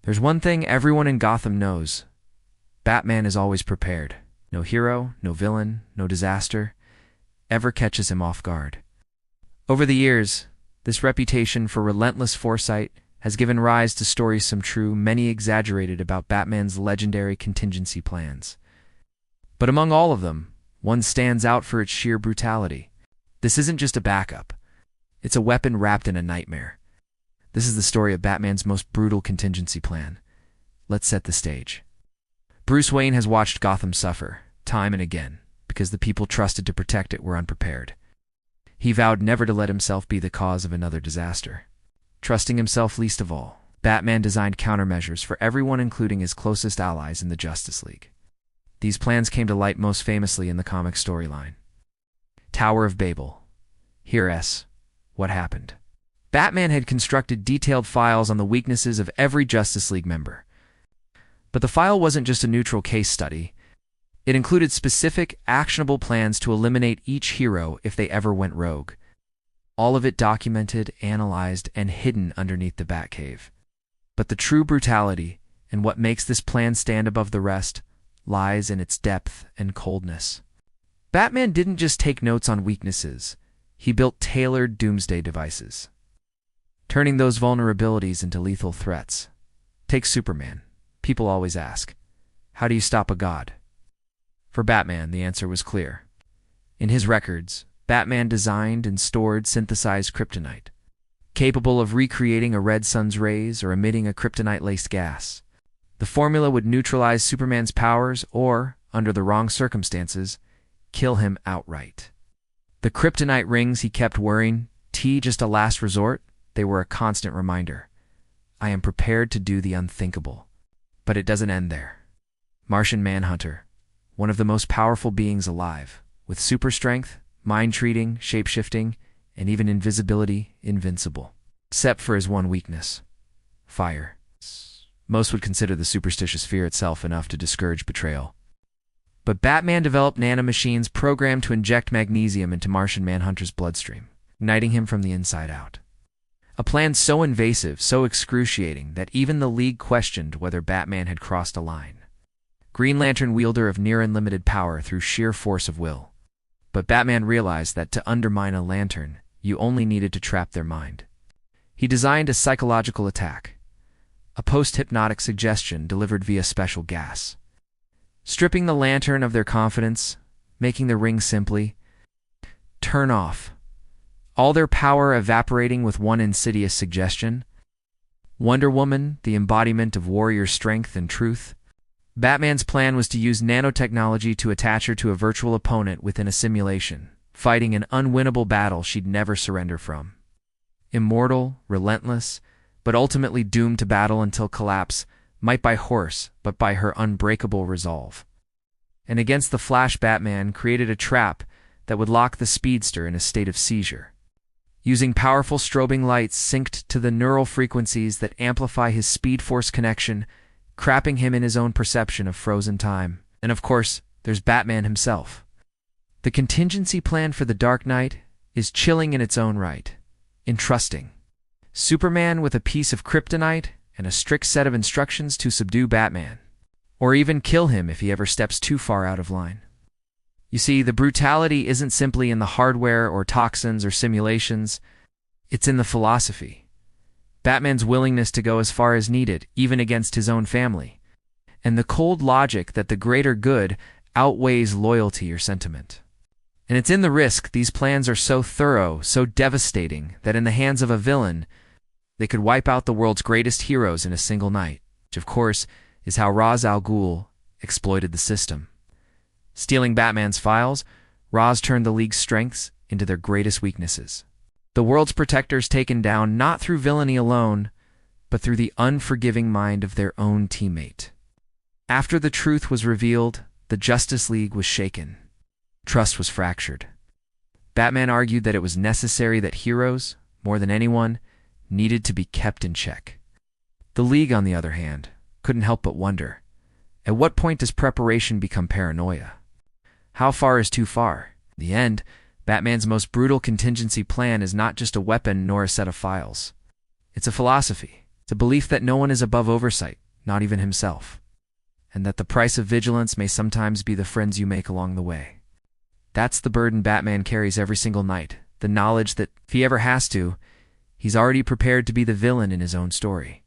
There's one thing everyone in Gotham knows. Batman is always prepared. No hero, no villain, no disaster ever catches him off guard. Over the years, this reputation for relentless foresight has given rise to stories some true, many exaggerated about Batman's legendary contingency plans. But among all of them, one stands out for its sheer brutality. This isn't just a backup. It's a weapon wrapped in a nightmare. This is the story of Batman's most brutal contingency plan. Let's set the stage. Bruce Wayne has watched Gotham suffer, time and again, because the people trusted to protect it were unprepared. He vowed never to let himself be the cause of another disaster. Trusting himself least of all, Batman designed countermeasures for everyone, including his closest allies in the Justice League. These plans came to light most famously in the comic storyline. Tower of Babel. Here's what happened. Batman had constructed detailed files on the weaknesses of every Justice League member. But the file wasn't just a neutral case study. It included specific, actionable plans to eliminate each hero if they ever went rogue. All of it documented, analyzed, and hidden underneath the Batcave. But the true brutality, and what makes this plan stand above the rest, lies in its depth and coldness. Batman didn't just take notes on weaknesses. He built tailored doomsday devices, turning those vulnerabilities into lethal threats. Take Superman. People always ask, how do you stop a god? For Batman, the answer was clear. In his records, Batman designed and stored synthesized kryptonite, capable of recreating a red sun's rays or emitting a kryptonite-laced gas. The formula would neutralize Superman's powers or, under the wrong circumstances, kill him outright. The kryptonite rings he kept wearing, just a last resort, they were a constant reminder. I am prepared to do the unthinkable. But it doesn't end there. Martian Manhunter, one of the most powerful beings alive, with super strength, mind-treating, shape-shifting, and even invisibility, invincible. Except for his one weakness, fire. Most would consider the superstitious fear itself enough to discourage betrayal. But Batman developed nanomachines programmed to inject magnesium into Martian Manhunter's bloodstream, igniting him from the inside out. A plan so invasive, so excruciating, that even the League questioned whether Batman had crossed a line. Green Lantern wielder of near-unlimited power through sheer force of will. But Batman realized that to undermine a lantern, you only needed to trap their mind. He designed a psychological attack, a post-hypnotic suggestion delivered via special gas. Stripping the lantern of their confidence, making the ring simply turn off. All their power evaporating with one insidious suggestion. Wonder Woman, the embodiment of warrior strength and truth. Batman's plan was to use nanotechnology to attach her to a virtual opponent within a simulation, fighting an unwinnable battle she'd never surrender from. Immortal, relentless, but ultimately doomed to battle until collapse, might by horse, but by her unbreakable resolve. And against the Flash, Batman created a trap that would lock the speedster in a state of seizure. Using powerful strobing lights synced to the neural frequencies that amplify his speed-force connection, trapping him in his own perception of frozen time. And of course, there's Batman himself. The contingency plan for the Dark Knight is chilling in its own right, entrusting Superman with a piece of kryptonite and a strict set of instructions to subdue Batman, or even kill him if he ever steps too far out of line. You see, the brutality isn't simply in the hardware or toxins or simulations, it's in the philosophy. Batman's willingness to go as far as needed, even against his own family, and the cold logic that the greater good outweighs loyalty or sentiment. And it's in the risk these plans are so thorough, so devastating, that in the hands of a villain, they could wipe out the world's greatest heroes in a single night, which of course is how Ra's al Ghul exploited the system. Stealing Batman's files, Ra's turned the League's strengths into their greatest weaknesses. The world's protectors taken down not through villainy alone, but through the unforgiving mind of their own teammate. After the truth was revealed, the Justice League was shaken. Trust was fractured. Batman argued that it was necessary that heroes, more than anyone, needed to be kept in check. The League, on the other hand, couldn't help but wonder, at what point does preparation become paranoia? How far is too far? In the end, Batman's most brutal contingency plan is not just a weapon nor a set of files. It's a philosophy. It's a belief that no one is above oversight, not even himself, and that the price of vigilance may sometimes be the friends you make along the way. That's the burden Batman carries every single night, the knowledge that, if he ever has to, he's already prepared to be the villain in his own story.